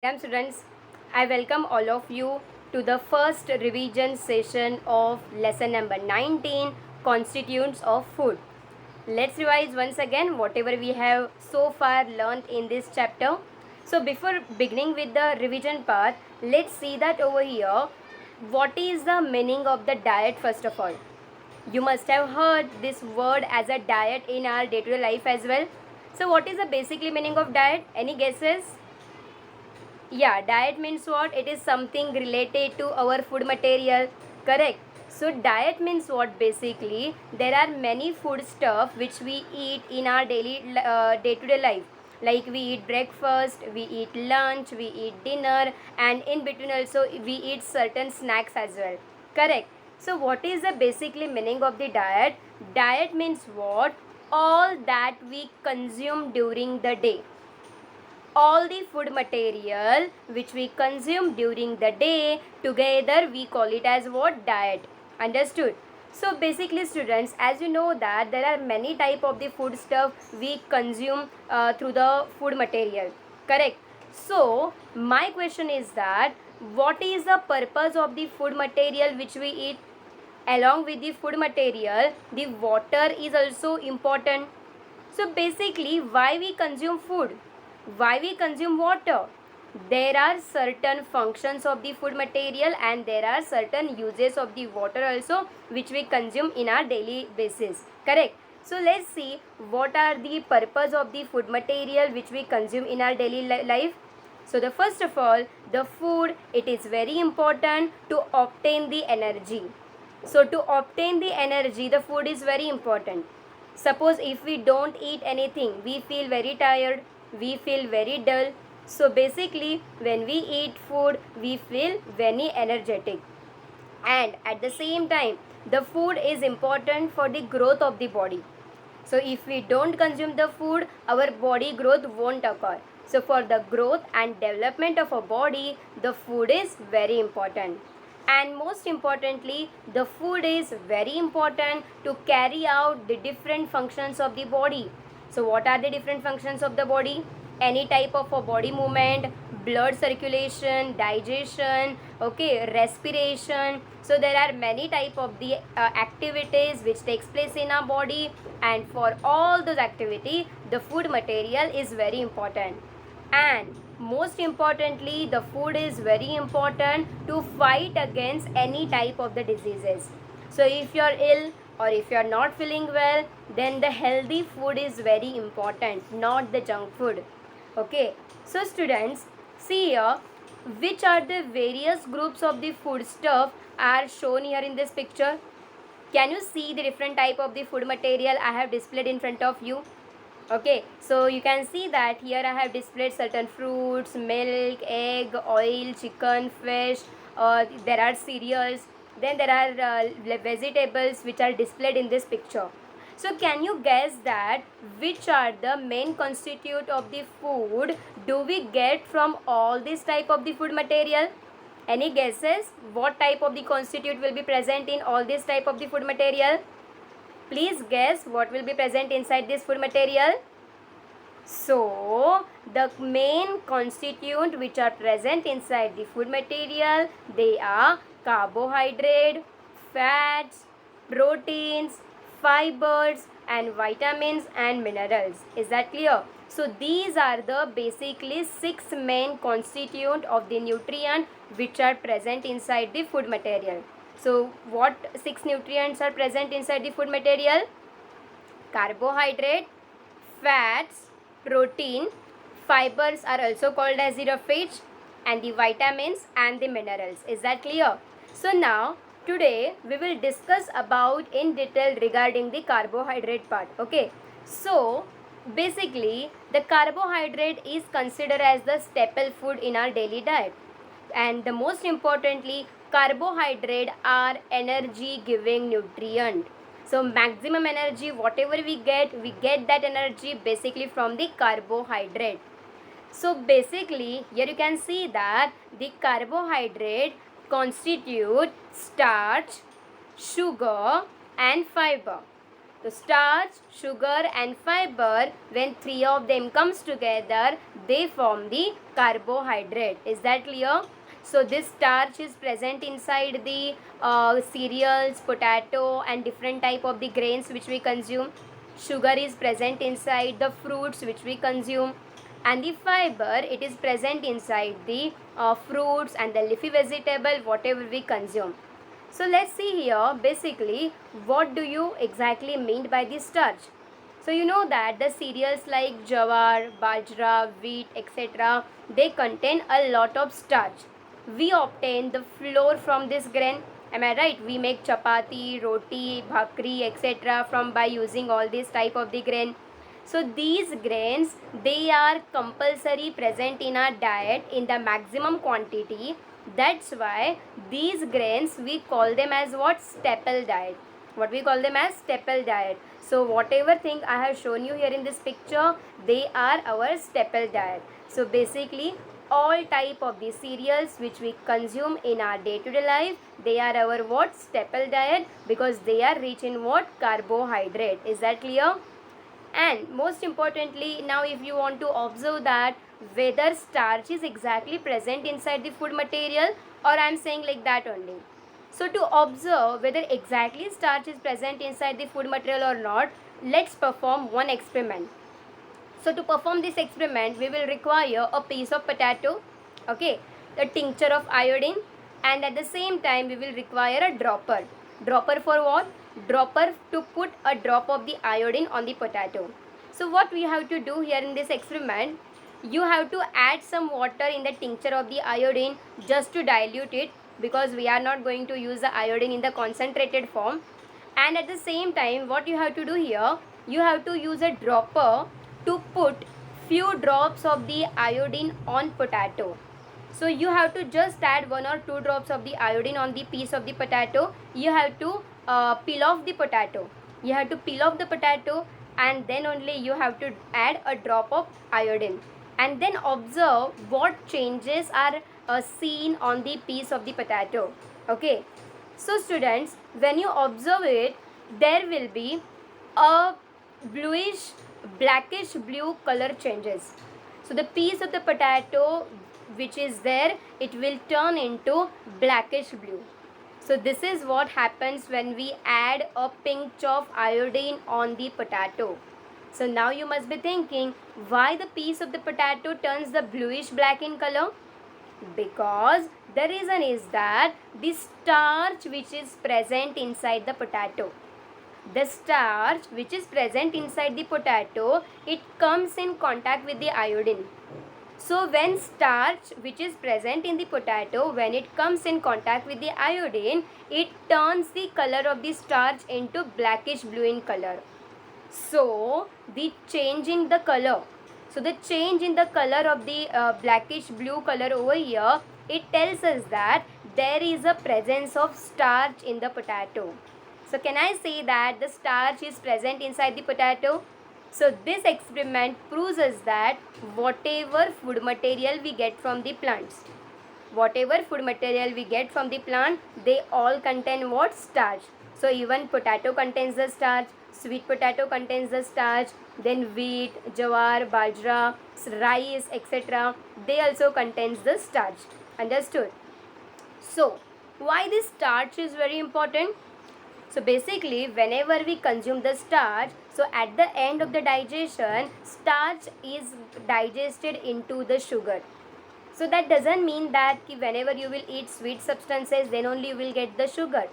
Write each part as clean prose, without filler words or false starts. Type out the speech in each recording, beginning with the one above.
Dear students, I welcome all of you to the first revision session of lesson number 19, Constituents of Food. Let's revise once again whatever we have so far learned in this chapter. So before beginning with the revision part, let's see that over here, what is the meaning of the diet first of all. You must have heard this word as a diet in our day-to-day life as well. So what is the basically meaning of diet? Any guesses? Yeah, diet means what? It is something related to our food material. Correct. So diet means what? Basically, there are many food stuff which we eat in our daily day-to-day life. Like we eat breakfast, we eat lunch, we eat dinner, and in between also we eat certain snacks as well. Correct. So what is the basically meaning of the diet? Diet means what? All that we consume during the day, all the food material which we consume during the day, together we call it as what? Diet. Understood? So basically students, as you know that there are many type of the food stuff we consume through the food material. Correct? So my question is that what is the purpose of the food material which we eat? Along with the food material, the water is also important. So basically, why we consume food? Why we consume water? There are certain functions of the food material and there are certain uses of the water also which we consume in our daily basis. Correct? So let's see what are the purpose of the food material which we consume in our daily life. So the first of all, the food, it is very important to obtain the energy. So to obtain the energy, the food is very important. Suppose if we don't eat anything, we feel very tired, we feel very dull. So basically, when we eat food, we feel very energetic. And at the same time, the food is important for the growth of the body. So if we don't consume the food, our body growth won't occur. So for the growth and development of a body, the food is very important. And most importantly, the food is very important to carry out the different functions of the body. So what are the different functions of the body? Any type of a body movement, blood circulation, digestion, okay, respiration. So there are many type of the activities which takes place in our body, and for all those activity the food material is very important. And most importantly, the food is very important to fight against any type of the diseases. So if you are ill or if you are not feeling well, then the healthy food is very important, not the junk food. Okay, so students, see here which are the various groups of the food stuff are shown here in this picture. Can you see the different type of the food material I have displayed in front of you? Okay, so you can see that here I have displayed certain fruits, milk, egg, oil, chicken, fish, there are cereals, then there are vegetables which are displayed in this picture. So can you guess that which are the main constitute of the food do we get from all this type of the food material? Any guesses? What type of the constitute will be present in all this type of the food material? Please guess what will be present inside this food material. So, the main constituent which are present inside the food material, they are carbohydrate, fats, proteins, fibers and vitamins and minerals. Is that clear? So, these are the basically 6 main constituent of the nutrient which are present inside the food material. So, what 6 nutrients are present inside the food material? Carbohydrate, fats, protein, fibers are also called as the fish, and the vitamins and the minerals. Is that clear? So now today we will discuss about in detail regarding the carbohydrate part. Okay. So basically the carbohydrate is considered as the staple food in our daily diet, and the most importantly, carbohydrate are energy giving nutrient. So maximum energy whatever we get that energy basically from the carbohydrate. So basically here you can see that the carbohydrate constitute starch, sugar and fiber. So starch, sugar and fiber, when three of them comes together, they form the carbohydrate. Is that clear? So this starch is present inside the cereals, potato and different type of the grains which we consume. Sugar is present inside the fruits which we consume, and the fiber, it is present inside the fruits and the leafy vegetable whatever we consume. So let's see here basically what do you exactly mean by the starch. So you know that the cereals like jawar, bajra, wheat, etc., they contain a lot of starch. We obtain the flour from this grain. Am I right? We make chapati, roti, bhakri, etc. from by using all these type of the grain. So these grains, they are compulsory present in our diet in the maximum quantity. That's why these grains we call them as what? Staple diet. What we call them as staple diet. So whatever thing I have shown you here in this picture, they are our staple diet. So basically all type of the cereals which we consume in our day-to-day life, they are our what? Staple diet, because they are rich in what? Carbohydrate. Is that clear? And most importantly, now if you want to observe that whether starch is exactly present inside the food material, or I am saying like that only. So to observe whether exactly starch is present inside the food material or not, let's perform one experiment. So to perform this experiment, we will require a piece of potato, okay, the tincture of iodine, and at the same time we will require a dropper. Dropper for what? Dropper to put a drop of the iodine on the potato. So what we have to do here in this experiment, you have to add some water in the tincture of the iodine just to dilute it, because we are not going to use the iodine in the concentrated form. And at the same time, what you have to do here, you have to use a dropper to put few drops of the iodine on potato. So you have to just add 1 or 2 drops of the iodine on the piece of the potato. You have to peel off the potato. You have to peel off the potato, and then only you have to add a drop of iodine. And then observe what changes are seen on the piece of the potato. Okay. So students, when you observe it, there will be a bluish, blackish blue color changes. So the piece of the potato which is there, it will turn into blackish blue. So this is what happens when we add a pinch of iodine on the potato. So now you must be thinking, why the piece of the potato turns the bluish black in color? Because the reason is that the starch which is present inside the potato, the starch which is present inside the potato, it comes in contact with the iodine. So when starch which is present in the potato, when it comes in contact with the iodine, it turns the color of the starch into blackish blue in color. So the change in the color, so the change in the color of the blackish blue color over here, it tells us that there is a presence of starch in the potato. So can I say that the starch is present inside the potato? So this experiment proves us that whatever food material we get from the plants, whatever food material we get from the plant, they all contain what? Starch. So even potato contains the starch, sweet potato contains the starch, then wheat, jawar, bajra, rice, etc., they also contains the starch. Understood? So why this starch is very important? So basically whenever we consume the starch, so at the end of the digestion, starch is digested into the sugar. So that doesn't mean that whenever you will eat sweet substances, then only you will get the sugar.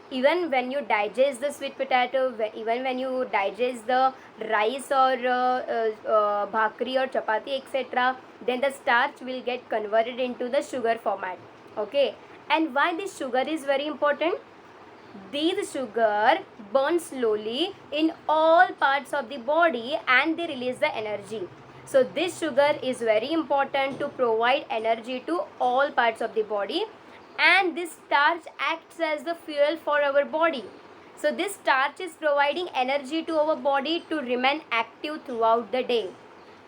Even when you digest the sweet potato, even when you digest the rice or bhakri or chapati, etc., then the starch will get converted into the sugar format. Okay. And why this sugar is very important? These sugar burn slowly in all parts of the body and they release the energy. So this sugar is very important to provide energy to all parts of the body, and this starch acts as the fuel for our body. So this starch is providing energy to our body to remain active throughout the day.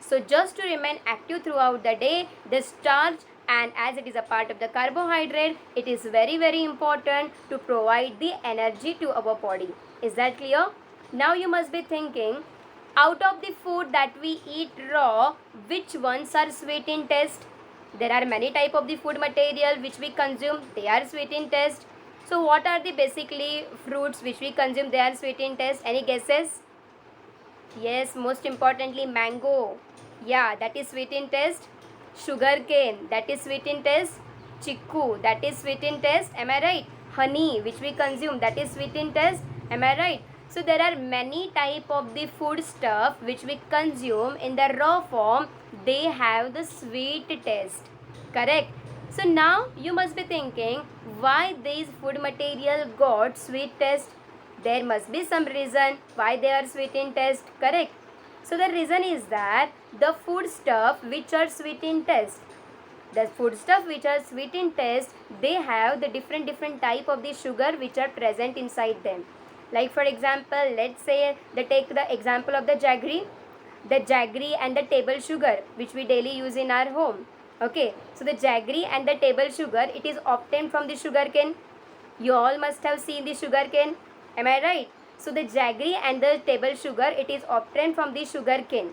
So just to remain active throughout the day, the starch, and as it is a part of the carbohydrate, it is very important to provide the energy to our body. Is that clear? Now you must be thinking, out of the food that we eat raw, which ones are sweet in taste? There are many type of the food material which we consume, they are sweet in taste. So what are the basically fruits which we consume, they are sweet in taste? Any guesses? Yes, most importantly mango. Yeah, that is sweet in taste. Sugar cane, that is sweet in taste. Chiku, that is sweet in taste. Am I right? Honey, which we consume, that is sweet in taste. Am I right? So there are many type of the food stuff which we consume in the raw form. They have the sweet taste. Correct? So now you must be thinking, why these food material got sweet taste? There must be some reason why they are sweet in taste. Correct? So the reason is that the food stuff which are sweet in taste, the food stuff which are sweet in taste, they have the different type of the sugar which are present inside them. Like for example, let's say take the example of the jaggery and the table sugar which we daily use in our home. Okay, so the jaggery and the table sugar, it is obtained from the sugar cane. You all must have seen the sugar cane. Am I right? So the jaggery and the table sugar, it is obtained from the sugar cane.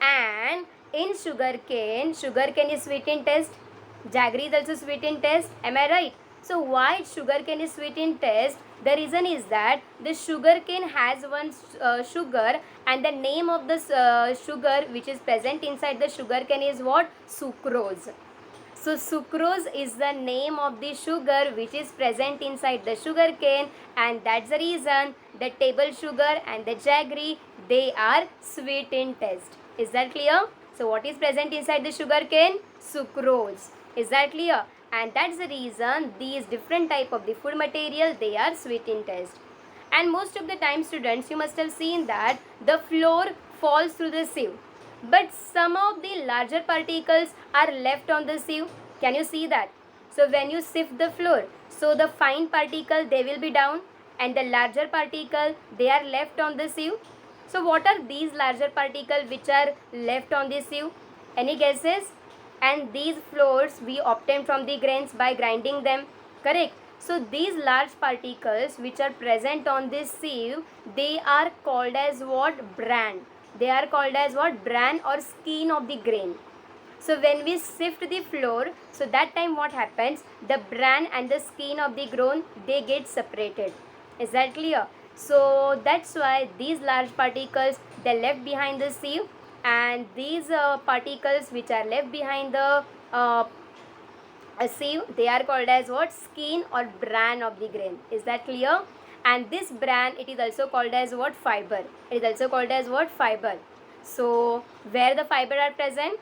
And in sugar cane is sweet in taste. Jaggery is also sweet in taste. Am I right? So why sugar cane is sweet in taste? The reason is that the sugar cane has one sugar, and the name of the sugar which is present inside the sugar cane is what? Sucrose. So sucrose is the name of the sugar which is present inside the sugar cane, and that's the reason the table sugar and the jaggery, they are sweet in taste. Is that clear? So what is present inside the sugar cane? Sucrose. Is that clear? And that's the reason these different type of the food material, they are sweet in taste. And most of the time, students, you must have seen that the flour falls through the sieve, but some of the larger particles are left on the sieve. Can you see that? So when you sift the flour, so the fine particle, they will be down, and the larger particle, they are left on the sieve. So what are these larger particles which are left on the sieve? Any guesses? And these flours we obtain from the grains by grinding them. Correct? So these large particles which are present on this sieve, they are called as what? Bran. They are called as what? Bran or skin of the grain. So when we sift the flour, so that time what happens? The bran and the skin of the grain, they get separated. Is that clear? So that's why these large particles, they left behind the sieve, and these particles which are left behind the sieve, they are called as what? Skin or bran of the grain. Is that clear? And this bran, it is also called as what? Fiber. It is also called as what? Fiber. So where the fiber are present?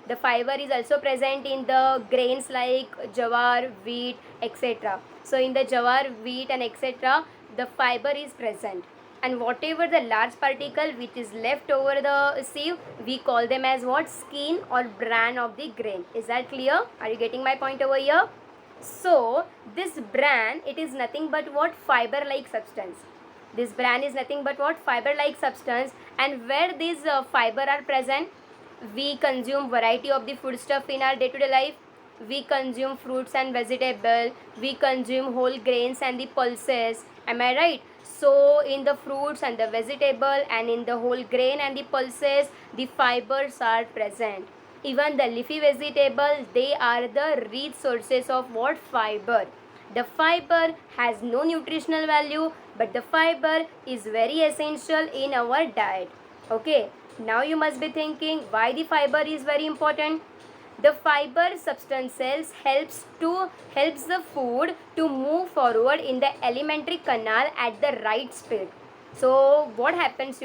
The fiber is also present in the grains like jawar, wheat, etc. So in the jawar, wheat and etc., the fiber is present. And whatever the large particle which is left over the sieve, we call them as what? Skin or bran of the grain. Is that clear? Are you getting my point over here? So this bran, it is nothing but what? Fiber like substance. This bran is nothing but what? Fiber like substance. And where these fiber are present, we consume variety of the food stuff in our day-to-day life. We consume fruits and vegetables. We consume whole grains and the pulses. Am I right? So in the fruits and the vegetable and in the whole grain and the pulses, the fibers are present. Even the leafy vegetables, they are the rich sources of what? Fiber. The fiber has no nutritional value, but the fiber is very essential in our diet. Okay. Now you must be thinking, why the fiber is very important? The fiber substances helps the food to move forward in the alimentary canal at the right speed. So what happens,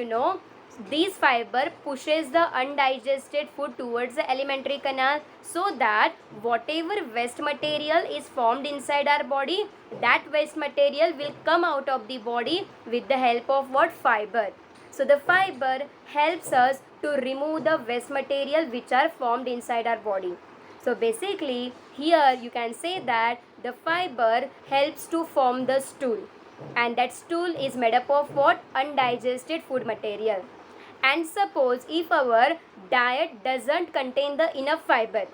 these fiber pushes the undigested food towards the alimentary canal, so that whatever waste material is formed inside our body, that waste material will come out of the body with the help of what? Fiber. So the fiber helps us to remove the waste material which are formed inside our body. So basically here you can say that the fiber helps to form the stool, and that stool is made up of what? Undigested food material. And suppose if our diet doesn't contain the enough fiber,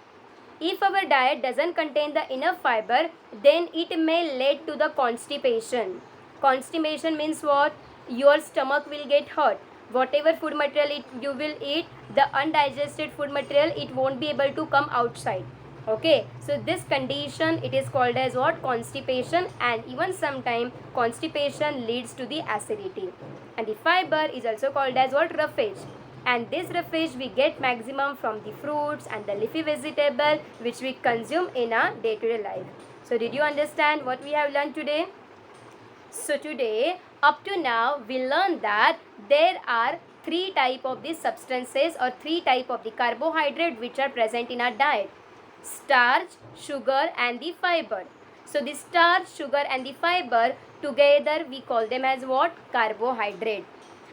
if our diet doesn't contain the enough fiber, then it may lead to the constipation. Constipation means what? your stomach will get hurt. Whatever food material you will eat, the undigested food material, it won't be able to come outside. Okay, so this condition, it is called as what? Constipation. And even sometime constipation leads to the acidity. And the fiber is also called as what? Roughage. And this roughage we get maximum from the fruits and the leafy vegetable which we consume in our day-to-day life. So did you understand what we have learned today? So today, up to now, we learned that there are three type of these substances or three type of the carbohydrate which are present in our diet: starch, sugar and the fiber. So the starch, sugar and the fiber together we call them as what? Carbohydrate.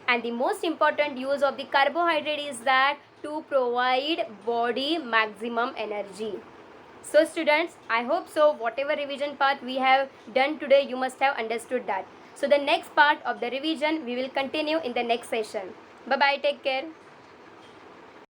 And the most important use of the carbohydrate is that to provide body maximum energy. So students, I hope so whatever revision part we have done today, you must have understood that. So the next part of the revision we will continue in the next session. Bye bye, take care.